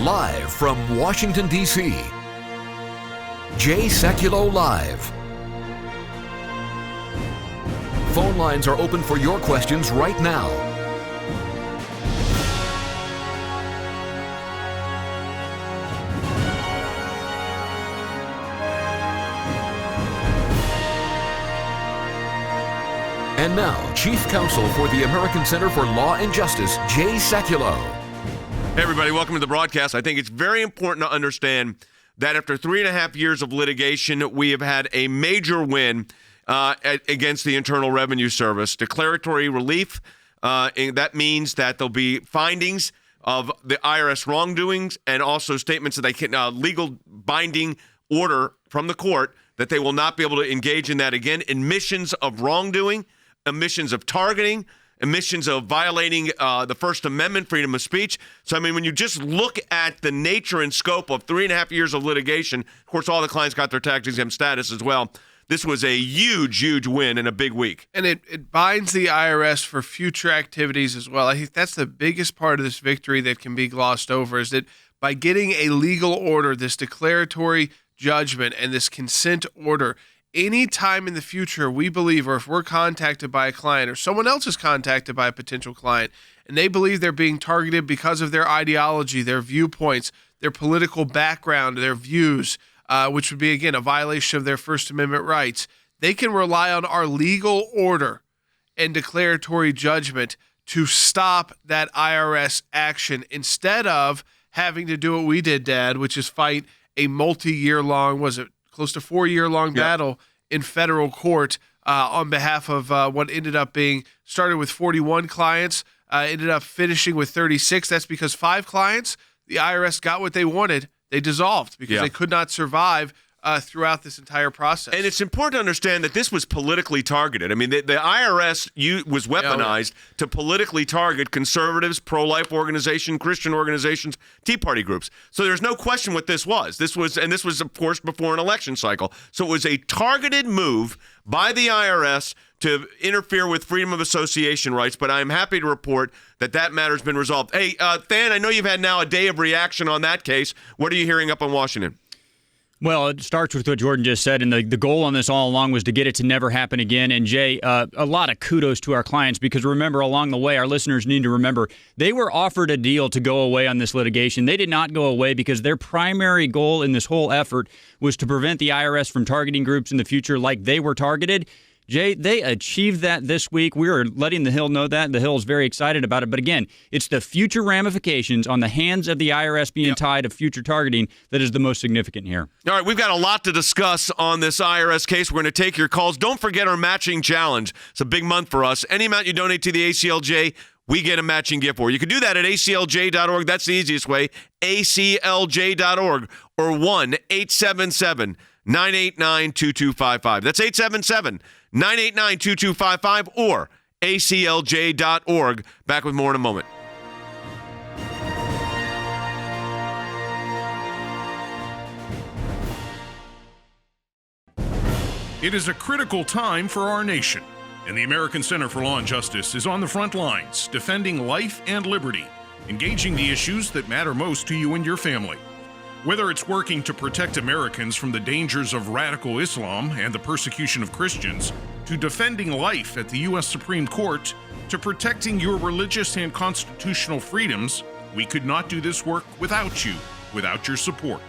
Live from Washington, D.C., Sekulow Live. Phone lines are open for your questions right now. And now, Chief Counsel for the American Center for Law and Justice, Sekulow. Hey everybody, welcome to the broadcast. I think it's very important to understand that after 3.5 years of litigation, we have had a major win against the Internal Revenue Service. Declaratory relief, and that means that there'll be findings of the IRS wrongdoings and also statements that they can, legal binding order from the court that they will not be able to engage in that again. Admissions of wrongdoing, admissions of targeting, admissions of violating the First Amendment, freedom of speech. So, I mean, when you just look at the nature and scope of 3.5 years of litigation, of course, all the clients got their tax-exempt status as well. This was a huge, huge win and a big week. And it binds the IRS for future activities as well. I think that's the biggest part of this victory that can be glossed over, is that by getting a legal order, this declaratory judgment and this consent order, any time in the future we believe, or if we're contacted by a client or someone else is contacted by a potential client and they believe they're being targeted because of their ideology, their viewpoints, their political background, their views, which would be, again, a violation of their First Amendment rights, they can rely on our legal order and declaratory judgment to stop that IRS action instead of having to do what we did, Dad, which is fight a multi-year-long, was it close to 4-year-long battle in federal court on behalf of what ended up being started with 41 clients, ended up finishing with 36. That's because 5 clients, the IRS got what they wanted. They dissolved because they could not survive throughout this entire process. And it's important to understand that this was politically targeted. I mean, the IRS was weaponized to politically target conservatives, pro-life organizations, Christian organizations, Tea Party groups. So there's no question what this was. This was, of course, before an election cycle. So it was a targeted move by the IRS to interfere with freedom of association rights, but I'm happy to report that matter has been resolved. Hey, Than, I know you've had now a day of reaction on that case. What are you hearing up in Washington? Well, it starts with what Jordan just said, and the goal on this all along was to get it to never happen again. And Jay, a lot of kudos to our clients, because remember, along the way, our listeners need to remember, they were offered a deal to go away on this litigation. They did not go away because their primary goal in this whole effort was to prevent the IRS from targeting groups in the future like they were targeted. Jay, they achieved that this week. We are letting the Hill know that. The Hill is very excited about it. But again, it's the future ramifications on the hands of the IRS being tied to future targeting that is the most significant here. All right, we've got a lot to discuss on this IRS case. We're going to take your calls. Don't forget our matching challenge. It's a big month for us. Any amount you donate to the ACLJ, we get a matching gift for you. You can do that at aclj.org. That's the easiest way, aclj.org, or 1-877-989-2255. That's 877-989-2255 or aclj.org. Back with more in a moment. It is a critical time for our nation, and the American Center for Law and Justice is on the front lines, defending life and liberty, engaging the issues that matter most to you and your family. Whether it's working to protect Americans from the dangers of radical Islam and the persecution of Christians, to defending life at the U.S. Supreme Court, to protecting your religious and constitutional freedoms, we could not do this work without you, without your support.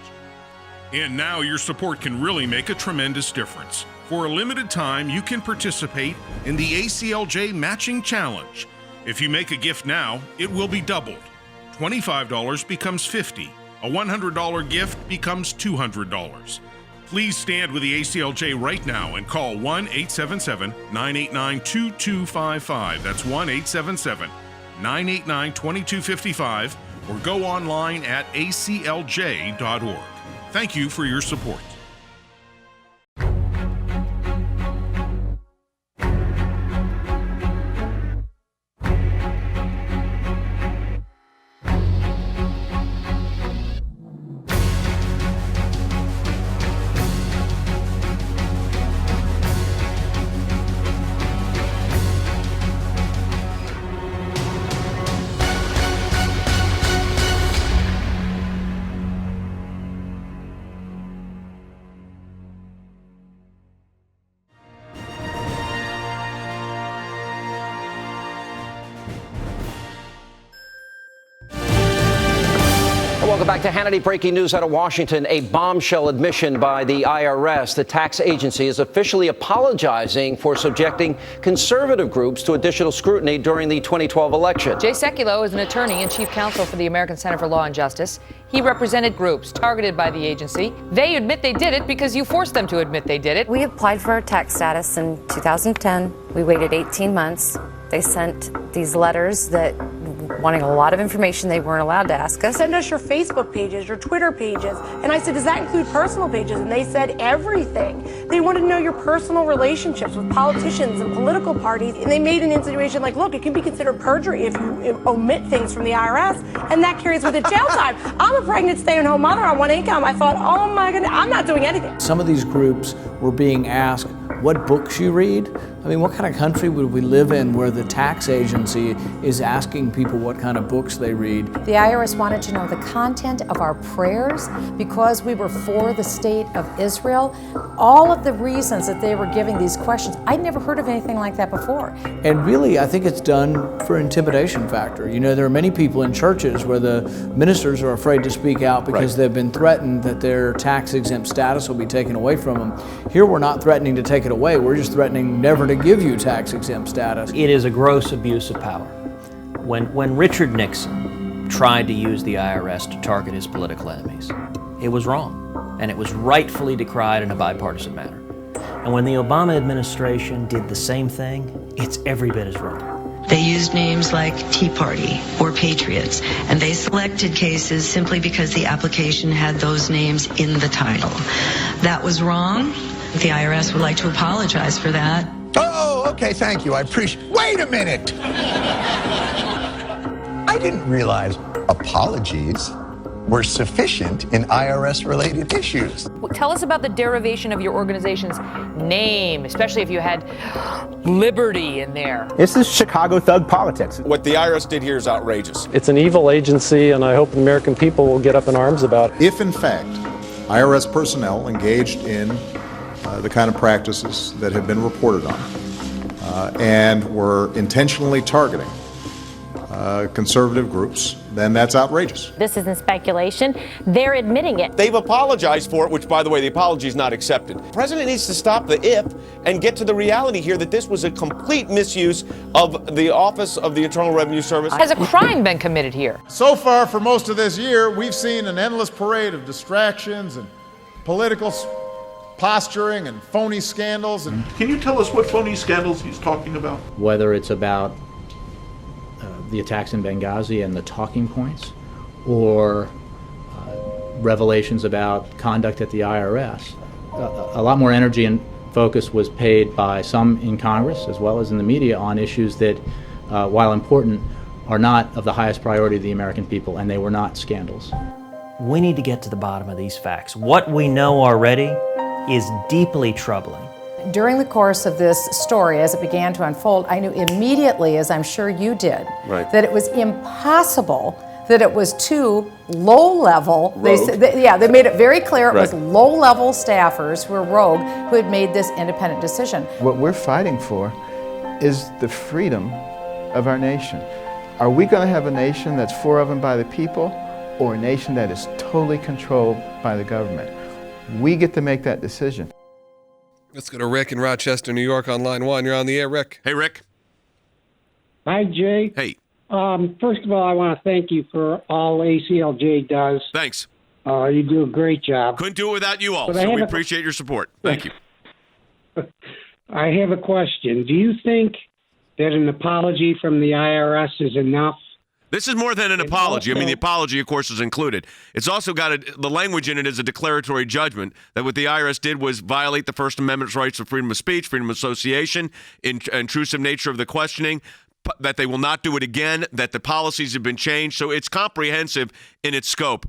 And now your support can really make a tremendous difference. For a limited time, you can participate in the ACLJ Matching Challenge. If you make a gift now, it will be doubled. $25 becomes $50. A $100 gift becomes $200. Please stand with the ACLJ right now and call 1-877-989-2255. That's 1-877-989-2255, or go online at aclj.org. Thank you for your support. Welcome back to Hannity. Breaking news out of Washington. A bombshell admission by the IRS. The tax agency is officially apologizing for subjecting conservative groups to additional scrutiny during the 2012 election. Jay Sekulow is an attorney and chief counsel for the American Center for Law and Justice. He represented groups targeted by the agency. They admit they did it because you forced them to admit they did it. We applied for our tax status in 2010. We waited 18 months. They sent these letters that wanting a lot of information they weren't allowed to ask us. Send us your Facebook pages, your Twitter pages. And I said, does that include personal pages? And they said everything. They wanted to know your personal relationships with politicians and political parties. And they made an insinuation like, look, it can be considered perjury if you omit things from the IRS, and that carries with it jail time. I'm a pregnant stay-at-home mother on one income. I thought, oh my goodness, I'm not doing anything. Some of these groups were being asked what books you read. I mean, what kind of country would we live in where the tax agency is asking people what kind of books they read? The IRS wanted to know the content of our prayers because we were for the state of Israel. All of the reasons that they were giving these questions, I'd never heard of anything like that before. And really, I think it's done for intimidation factor. You know, there are many people in churches where the ministers are afraid to speak out because they've been threatened that their tax-exempt status will be taken away from them. Here, we're not threatening to take it away. We're just threatening never to give you tax-exempt status. It is a gross abuse of power. When Richard Nixon tried to use the IRS to target his political enemies, it was wrong, and it was rightfully decried in a bipartisan manner. And when the Obama administration did the same thing, it's every bit as wrong. They used names like Tea Party or Patriots, and they selected cases simply because the application had those names in the title. That was wrong. The IRS would like to apologize for that. Oh, okay, thank you. I appreciate. Wait a minute! I didn't realize apologies were sufficient in IRS-related issues. Tell us about the derivation of your organization's name, especially if you had liberty in there. This is Chicago thug politics. What the IRS did here is outrageous. It's an evil agency, and I hope the American people will get up in arms about it. If, in fact, IRS personnel engaged in the kind of practices that have been reported on and were intentionally targeting conservative groups, then that's outrageous. This isn't speculation. They're admitting it. They've apologized for it, which, by the way, the apology is not accepted. The president needs to stop the if and get to the reality here that this was a complete misuse of the Office of the Internal Revenue Service. Has a crime been committed here? So far, for most of this year, we've seen an endless parade of distractions and political posturing and phony scandals. And can you tell us what phony scandals he's talking about? Whether it's about the attacks in Benghazi and the talking points, or revelations about conduct at the IRS. A lot more energy and focus was paid by some in Congress as well as in the media on issues that, while important, are not of the highest priority to the American people, and they were not scandals. We need to get to the bottom of these facts. What we know already is deeply troubling. During the course of this story, as it began to unfold, I knew immediately, as I'm sure you did, that it was impossible, that it was too low-level. They made it very clear it was low-level staffers who were rogue who had made this independent decision. What we're fighting for is the freedom of our nation. Are we going to have a nation that's for of and by the people, or a nation that is totally controlled by the government? We get to make that decision. Let's go to Rick in Rochester, New York on line one. You're on the air, Rick. Hey, Rick. Hi, Jay. Hey. First of all, I want to thank you for all ACLJ does. Thanks. You do a great job. Couldn't do it without you all, so we appreciate your support. Thank you. I have a question. Do you think that an apology from the IRS is enough? This is more than an apology. I mean, the apology, of course, is included. It's also got the language in it is a declaratory judgment that what the IRS did was violate the First Amendment's rights of freedom of speech, freedom of association, intrusive nature of the questioning, that they will not do it again, that the policies have been changed. So it's comprehensive in its scope.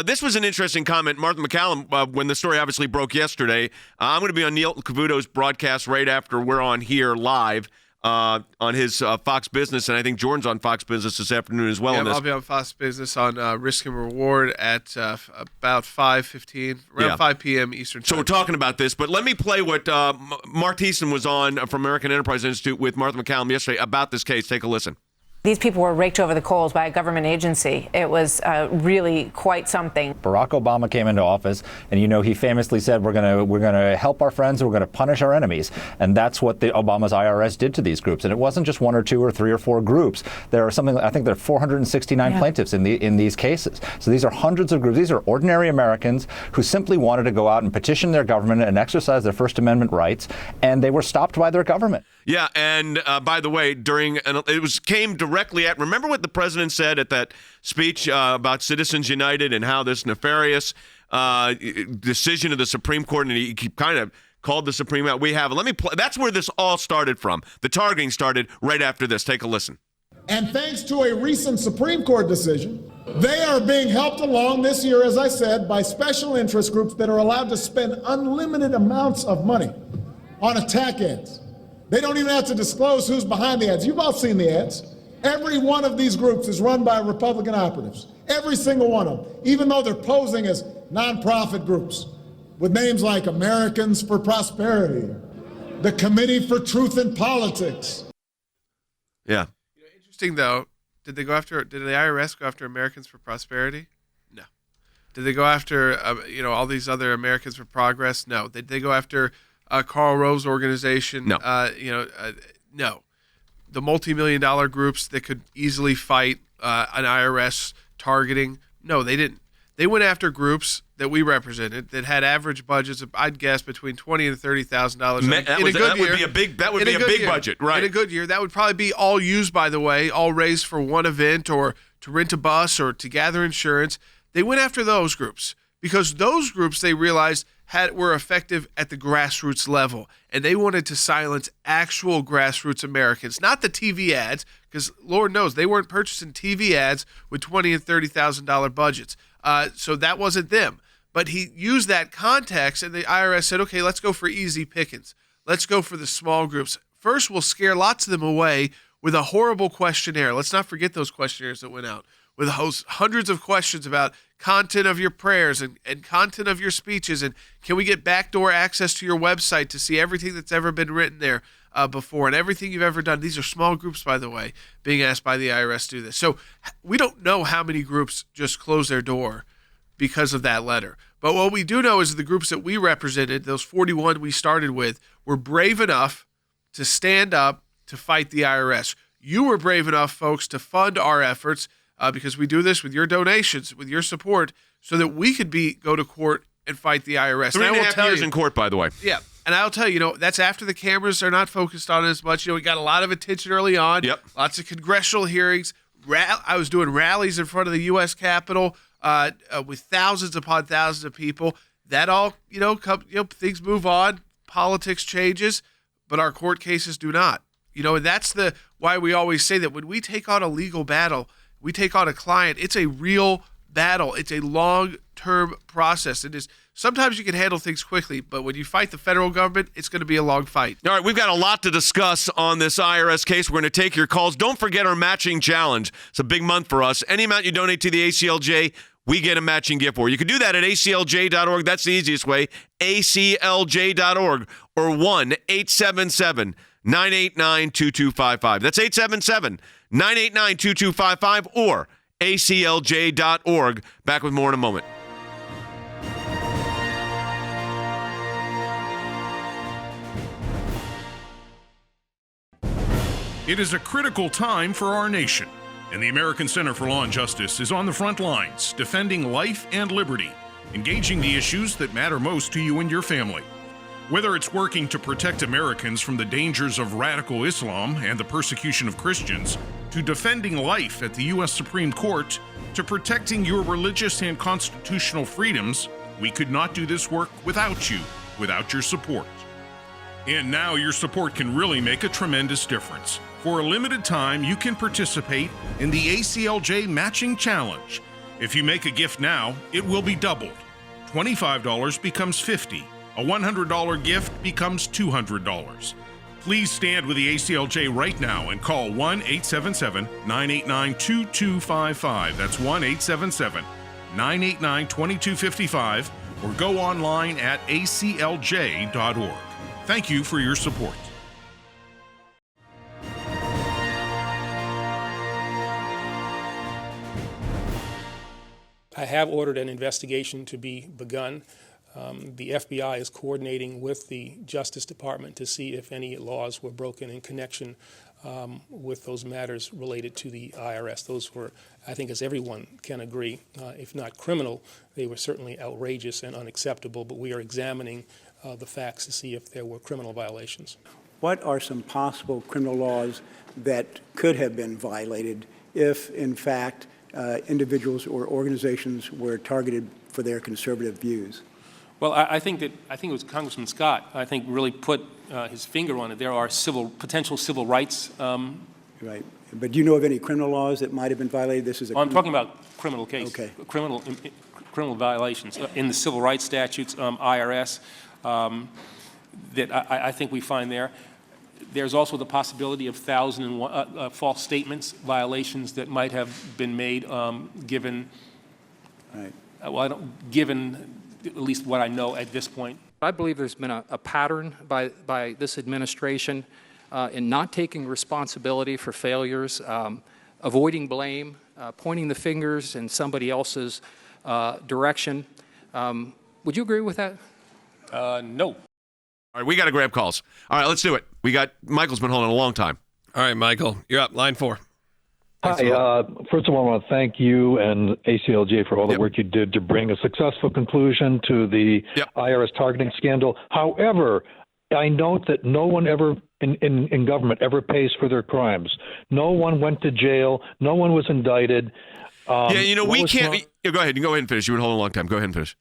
This was an interesting comment. Martha McCallum, when the story obviously broke yesterday, I'm going to be on Neil Cavuto's broadcast right after we're on here live. On his Fox Business, and I think Jordan's on Fox Business this afternoon as well. Yeah, I'll be on Fox Business on Risk and Reward at about 5:15, around 5 p.m. Eastern time. So we're talking about this, but let me play what Mark Thiessen was on from American Enterprise Institute with Martha McCallum yesterday about this case. Take a listen. These people were raked over the coals by a government agency. It was really quite something. Barack Obama came into office, and he famously said, we're gonna help our friends, and we're gonna punish our enemies. And that's what Obama's IRS did to these groups. And it wasn't just 1 or 2 or 3 or 4 groups. There are I think there are 469 plaintiffs in these cases. So these are hundreds of groups. These are ordinary Americans who simply wanted to go out and petition their government and exercise their First Amendment rights, and they were stopped by their government. Yeah, and by the way, came directly at, remember what the president said at that speech about Citizens United and how this nefarious decision of the Supreme Court, and he kind of called the Supreme out. That's where this all started from. The targeting started right after this. Take a listen. And thanks to a recent Supreme Court decision, they are being helped along this year, as I said, by special interest groups that are allowed to spend unlimited amounts of money on attack ads. They don't even have to disclose who's behind the ads. You've all seen the ads. Every one of these groups is run by Republican operatives. Every single one of them, even though they're posing as nonprofit groups with names like Americans for Prosperity, the Committee for Truth in Politics. Yeah. Interesting, though. Did the IRS go after Americans for Prosperity? No. Did they go after, all these other Americans for Progress? No. Did they go after Karl Rove's organization? No. No. The multi-million-dollar groups that could easily fight an IRS targeting? No, they didn't. They went after groups that we represented that had average budgets of, I'd guess, between $20,000 and $30,000. That would be a big budget, right? In a good year, that would probably be all used, by the way, all raised for one event or to rent a bus or to gather insurance. They went after those groups because those groups, they realized, were effective at the grassroots level, and they wanted to silence actual grassroots Americans, not the TV ads, because Lord knows they weren't purchasing TV ads with $20,000 and $30,000 budgets. So that wasn't them. But he used that context, and the IRS said, okay, let's go for easy pickings. Let's go for the small groups. First, we'll scare lots of them away with a horrible questionnaire. Let's not forget those questionnaires that went out with hundreds of questions about content of your prayers and content of your speeches, and can we get backdoor access to your website to see everything that's ever been written there before and everything you've ever done. These are small groups, by the way, being asked by the IRS to do this. So we don't know how many groups just closed their door because of that letter. But what we do know is the groups that we represented, those 41 we started with, were brave enough to stand up to fight the IRS. You were brave enough, folks, to fund our efforts because we do this with your donations, with your support, so that we could go to court and fight the IRS. 3.5 years in court, by the way. Yeah. And I'll tell you, that's after the cameras are not focused on it as much. We got a lot of attention early on. Yep. Lots of congressional hearings. I was doing rallies in front of the U.S. Capitol with thousands upon thousands of people. That all, things move on. Politics changes, but our court cases do not. And that's why we always say that when we take on a legal battle, we take on a client, it's a real battle. It's a long-term process. Sometimes you can handle things quickly, but when you fight the federal government, it's going to be a long fight. All right, we've got a lot to discuss on this IRS case. We're going to take your calls. Don't forget our matching challenge. It's a big month for us. Any amount you donate to the ACLJ, we get a matching gift for you. You can do that at aclj.org. That's the easiest way, aclj.org, or 1-877-989-2255. That's 877-989-2255 or aclj.org. Back with more in a moment. It is a critical time for our nation, and the American Center for Law and Justice is on the front lines, defending life and liberty, engaging the issues that matter most to you and your family. Whether it's working to protect Americans from the dangers of radical Islam and the persecution of Christians, to defending life at the U.S. Supreme Court, to protecting your religious and constitutional freedoms, we could not do this work without you, without your support. And now your support can really make a tremendous difference. For a limited time, you can participate in the ACLJ Matching Challenge. If you make a gift now, it will be doubled. $25 becomes $50. A $100 gift becomes $200. Please stand with the ACLJ right now and call 1-877-989-2255. That's 1-877-989-2255, or go online at aclj.org. Thank you for your support. I have ordered an investigation to be begun. The FBI is coordinating with the Justice Department to see if any laws were broken in connection with those matters related to the IRS. Those were, I think, as everyone can agree, if not criminal, they were certainly outrageous and unacceptable, but we are examining the facts to see if there were criminal violations. What are some possible criminal laws that could have been violated if, in fact, individuals or organizations were targeted for their conservative views? Well, I think it was Congressman Scott, I think, really put his finger on it. There are potential civil rights. Right. But do you know of any criminal laws that might have been violated? I'm talking about criminal cases, okay. criminal violations in the civil rights statutes, IRS, that I think we find there. There's also the possibility of 1,001 false statements, violations that might have been made given, given at least what I know at this point. I believe there's been a pattern by this administration in not taking responsibility for failures, avoiding blame, pointing the fingers in somebody else's direction. Would you agree with that? No. All right, we got to grab calls. All right, let's do it. Michael's been holding a long time. All right, Michael, you're up. Line 4. Hi. First of all, I want to thank you and ACLJ for all the work you did to bring a successful conclusion to the IRS targeting scandal. However, I note that no one ever in government ever pays for their crimes. No one went to jail. No one was indicted. We can't. Go ahead and finish. You've been holding a long time. Go ahead and finish.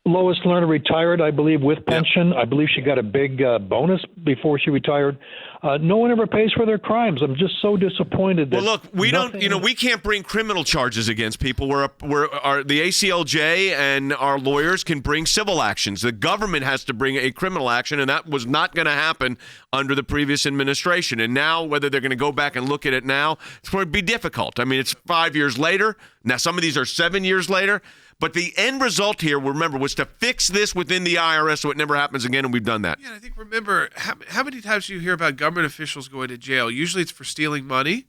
Lois Lerner retired, I believe, with pension. I believe she got a big bonus before she retired. No one ever pays for their crimes. I'm just so disappointed that. Well, look, we don't. We can't bring criminal charges against people. The ACLJ and our lawyers can bring civil actions. The government has to bring a criminal action, and that was not going to happen under the previous administration. And now, whether they're going to go back and look at it now, it's going to be difficult. I mean, it's 5 years later. Now, some of these are 7 years later. But the end result here, remember, was to fix this within the IRS so it never happens again, and we've done that. Yeah, I think, remember, how many times do you hear about government officials going to jail? Usually it's for stealing money,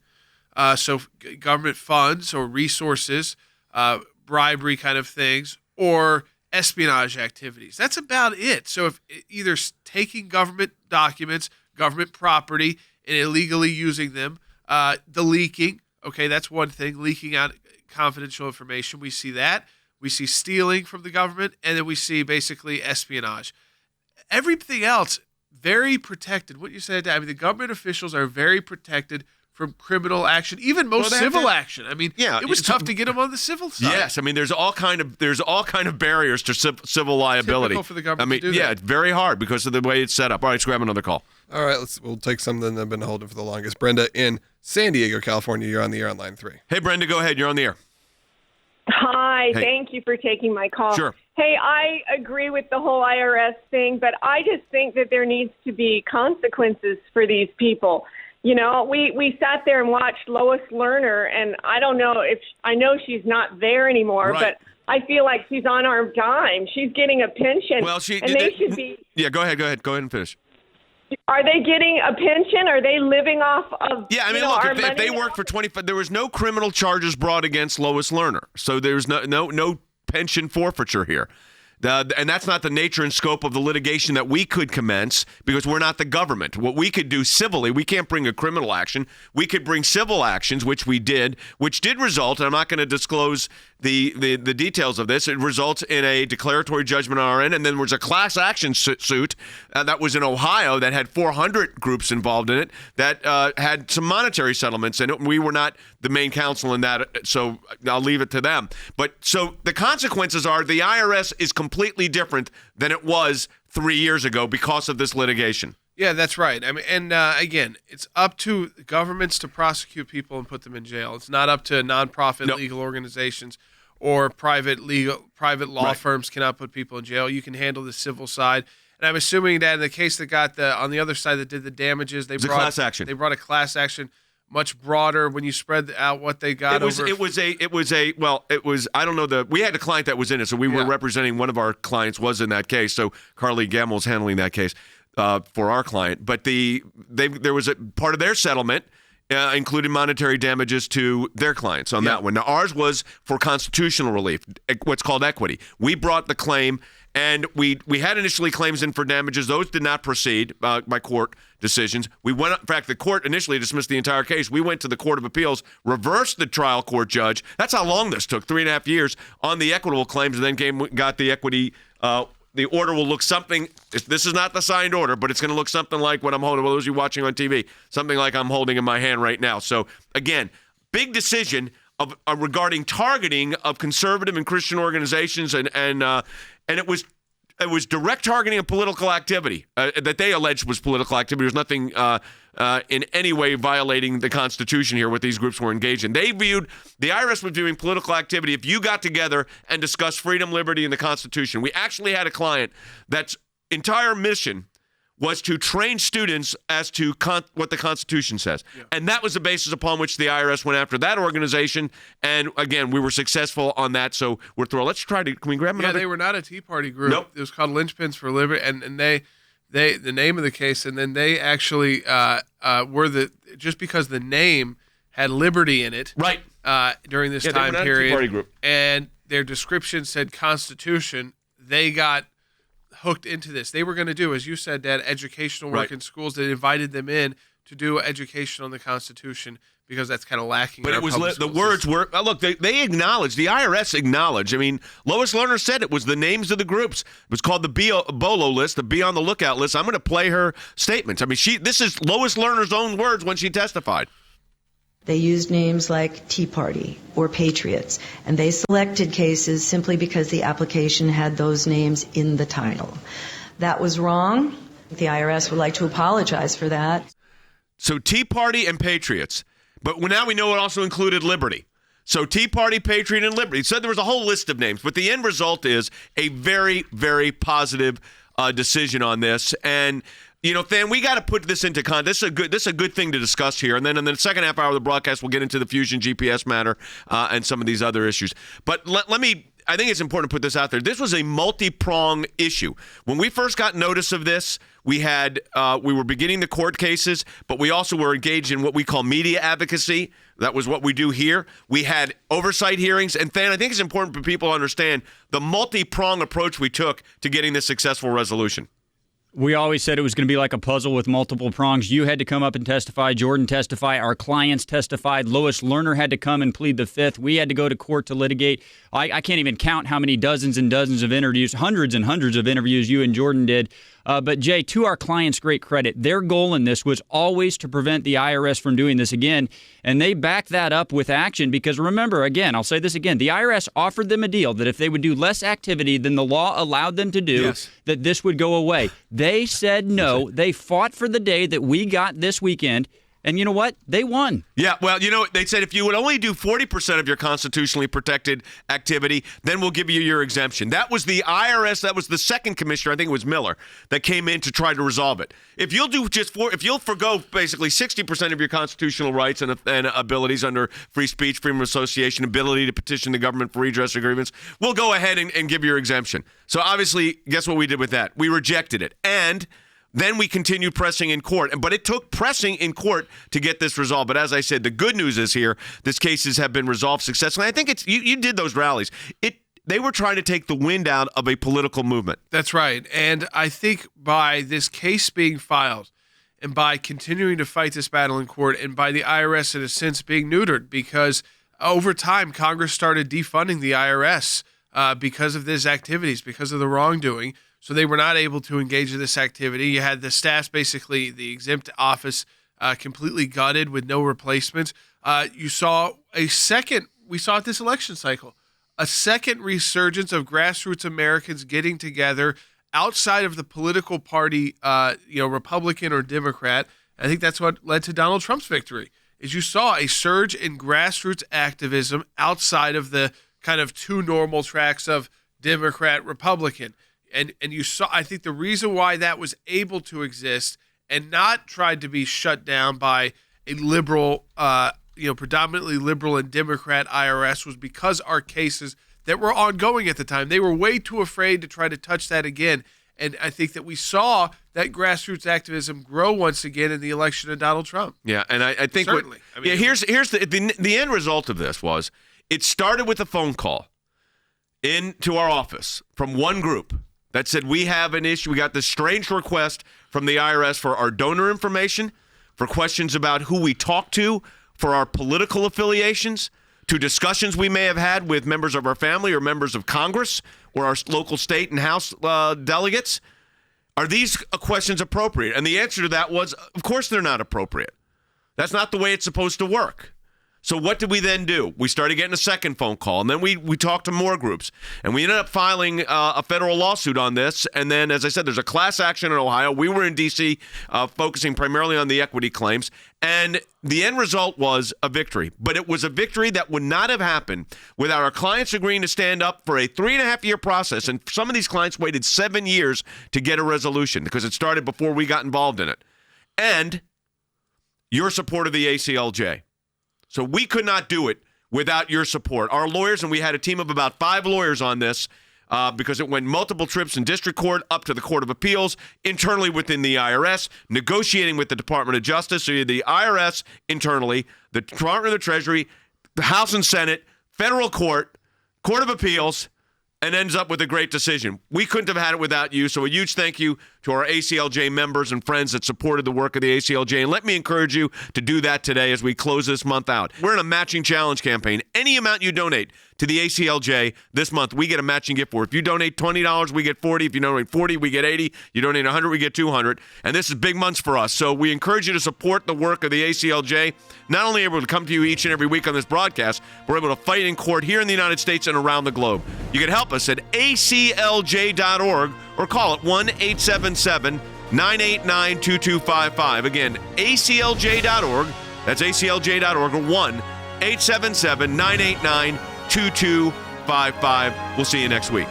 so government funds or resources, bribery kind of things, or espionage activities. That's about it. So if either taking government documents, government property, and illegally using them, the leaking, okay, that's one thing, leaking out confidential information, we see that. We see stealing from the government, and then we see basically espionage. Everything else, very protected. What you said, I mean, the government officials are very protected from criminal action, even civil action. I mean, it was tough to get them on the civil side. Yes, I mean, there's all kind of barriers to civil liability. Typical for the government to do that. It's very hard because of the way it's set up. All right, let's grab another call. All right, we'll take something that I've been holding for the longest. Brenda in San Diego, California. You're on the air on line 3. Hey, Brenda, go ahead. You're on the air. Hi, Hey. Thank you for taking my call. Sure. Hey, I agree with the whole IRS thing, but I just think that there needs to be consequences for these people. You know, we sat there and watched Lois Lerner, and I don't know I know she's not there anymore, Right. but I feel like she's on our dime. She's getting a pension. Well, they should be. Yeah, go ahead and finish. Are they getting a pension? Are they living off of? Yeah, I mean, our look, if they money? worked for 25, there was no criminal charges brought against Lois Lerner, so there's no pension forfeiture here. And that's not the nature and scope of the litigation that we could commence because we're not the government. What we could do civilly, we can't bring a criminal action. We could bring civil actions, which we did, which did result, and I'm not going to disclose the details of this. It results in a declaratory judgment on our end, and then there was a class action suit that was in Ohio that had 400 groups involved in it that had some monetary settlements in it. We were not the main counsel in that, so I'll leave it to them. But so the consequences are the IRS is completely different than it was 3 years ago because of this litigation. Yeah, that's right. I mean, and again, it's up to governments to prosecute people and put them in jail. It's not up to nonprofit legal organizations or private law firms cannot put people in jail. You can handle the civil side. And I'm assuming that in the case that got on the other side that did the damages, they brought a class action much broader when you spread out what they got. I don't know we had a client that was in it, so we were representing one of our clients was in that case. So Carly Gamble was handling that case for our client. But there was a part of their settlement including monetary damages to their clients on that one. Now, ours was for constitutional relief, what's called equity. We brought the claim, and we had initially claims in for damages. Those did not proceed by court decisions. In fact, the court initially dismissed the entire case. We went to the Court of Appeals, reversed the trial court judge. That's how long this took, 3.5 years on the equitable claims, and then got the equity. The order will look something, this is not the signed order, but it's going to look something like what I'm holding, those of you watching on TV, something like I'm holding in my hand right now. So, again, big decision regarding targeting of conservative and Christian organizations, and it was direct targeting of political activity that they alleged was political activity. There's nothing in any way violating the Constitution here what these groups were engaged in. The IRS was viewing political activity if you got together and discussed freedom, liberty, and the Constitution. We actually had a client that's entire mission was to train students as to what the Constitution says. Yeah. And that was the basis upon which the IRS went after that organization. And, again, we were successful on that, so we're thrilled. Can we grab another? Yeah, they were not a Tea Party group. Nope. It was called Linchpins for Liberty, and they the name of the case, and then they actually were just because the name had liberty in it. Right. During this time they were not period. A Tea Party group. And their description said Constitution. They got hooked into this. They were going to do, as you said, Dad, educational work in schools. They invited them in to do education on the Constitution because that's kind of lacking. But in it was the words were look. They acknowledged, the IRS acknowledged. I mean, Lois Lerner said it was the names of the groups. It was called the BOLO list, the Be on the Lookout list. I'm going to play her statements. I mean, this is Lois Lerner's own words when she testified. They used names like Tea Party or Patriots, and they selected cases simply because the application had those names in the title. That was wrong. The IRS would like to apologize for that. So Tea Party and Patriots. But now we know it also included Liberty. So Tea Party, Patriot, and Liberty. It said there was a whole list of names, but the end result is a very, very positive decision on this. And Than, we got to put this into context. This is a good thing to discuss here. And then in the second half hour of the broadcast, we'll get into the Fusion GPS matter and some of these other issues. But I think it's important to put this out there. This was a multi-pronged issue. When we first got notice of this, we were beginning the court cases, but we also were engaged in what we call media advocacy. That was what we do here. We had oversight hearings. And Than, I think it's important for people to understand the multi-pronged approach we took to getting this successful resolution. We always said it was going to be like a puzzle with multiple prongs. You had to come up and testify. Jordan testified. Our clients testified. Lois Lerner had to come and plead the fifth. We had to go to court to litigate. I can't even count how many dozens and dozens of interviews, hundreds and hundreds of interviews you and Jordan did. But, Jay, to our clients' great credit, their goal in this was always to prevent the IRS from doing this again. And they backed that up with action because, remember, again, I'll say this again, the IRS offered them a deal that if they would do less activity than the law allowed them to do, that this would go away. They said no. They fought for the day that we got this weekend. And you know what? They won. Yeah, well, they said if you would only do 40% of your constitutionally protected activity, then we'll give you your exemption. That was the IRS. That was the second commissioner, I think it was Miller, that came in to try to resolve it. If you'll do if you'll forgo basically 60% of your constitutional rights and abilities under free speech, freedom of association, ability to petition the government for redress agreements, we'll go ahead and give you your exemption. So obviously, guess what we did with that? We rejected it. And then we continued pressing in court. But it took pressing in court to get this resolved. But as I said, the good news is here, these cases have been resolved successfully. I think it's you did those rallies. They were trying to take the wind out of a political movement. That's right. And I think by this case being filed and by continuing to fight this battle in court and by the IRS in a sense being neutered, because over time Congress started defunding the IRS because of these activities, because of the wrongdoing. So they were not able to engage in this activity. You had the staff, basically the exempt office, completely gutted with no replacement. We saw at this election cycle, a second resurgence of grassroots Americans getting together outside of the political party, Republican or Democrat. I think that's what led to Donald Trump's victory, is you saw a surge in grassroots activism outside of the kind of two normal tracks of Democrat, Republican. And you saw, I think the reason why that was able to exist and not tried to be shut down by a liberal, predominantly liberal and Democrat IRS was because our cases that were ongoing at the time, they were way too afraid to try to touch that again. And I think that we saw that grassroots activism grow once again in the election of Donald Trump. Yeah, and I think certainly. here's the end result of this was it started with a phone call into our office from one group that said we have an issue. We got this strange request from the IRS for our donor information, for questions about who we talk to, for our political affiliations, to discussions we may have had with members of our family or members of Congress or our local state and House delegates. Are these questions appropriate? And the answer to that was, of course they're not appropriate. That's not the way it's supposed to work. So what did we then do? We started getting a second phone call, and then we talked to more groups. And we ended up filing a federal lawsuit on this. And then, as I said, there's a class action in Ohio. We were in D.C. Focusing primarily on the equity claims. And the end result was a victory. But it was a victory that would not have happened without our clients agreeing to stand up for a 3.5-year process. And some of these clients waited 7 years to get a resolution because it started before we got involved in it. And your support of the ACLJ. So we could not do it without your support. Our lawyers, and we had a team of about 5 lawyers on this because it went multiple trips in district court, up to the Court of Appeals, internally within the IRS, negotiating with the Department of Justice. So you had the IRS internally, the Department of the Treasury, the House and Senate, federal court, Court of Appeals, and ends up with a great decision. We couldn't have had it without you, so a huge thank you to our ACLJ members and friends that supported the work of the ACLJ. And let me encourage you to do that today as we close this month out. We're in a matching challenge campaign. Any amount you donate to the ACLJ this month, we get a matching gift for. If you donate $20, we get $40. If you donate $40, we get $80. You donate $100, we get $200. And this is big months for us. So we encourage you to support the work of the ACLJ. Not only able to come to you each and every week on this broadcast, we're able to fight in court here in the United States and around the globe. You can help us at aclj.org or call it 1-877-989-2255. Again, aclj.org. That's aclj.org or 1-877-989-2255. We'll see you next week.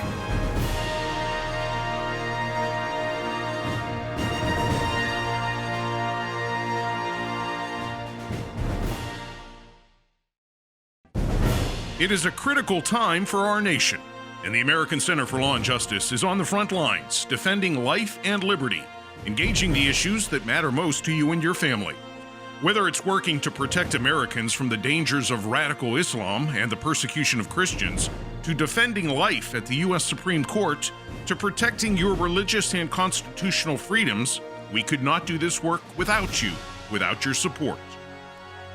It is a critical time for our nation, and the American Center for Law and Justice is on the front lines, defending life and liberty, engaging the issues that matter most to you and your family. Whether it's working to protect Americans from the dangers of radical Islam and the persecution of Christians, to defending life at the U.S. Supreme Court, to protecting your religious and constitutional freedoms, we could not do this work without you, without your support.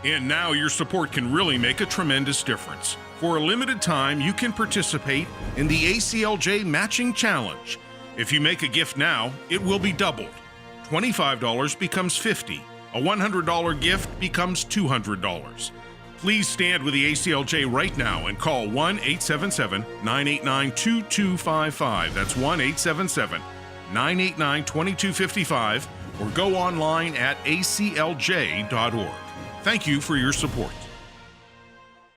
And now your support can really make a tremendous difference. For a limited time, you can participate in the ACLJ Matching Challenge. If you make a gift now, it will be doubled. $25 becomes $50. A $100 gift becomes $200. Please stand with the ACLJ right now and call 1-877-989-2255. That's 1-877-989-2255, or go online at aclj.org. Thank you for your support.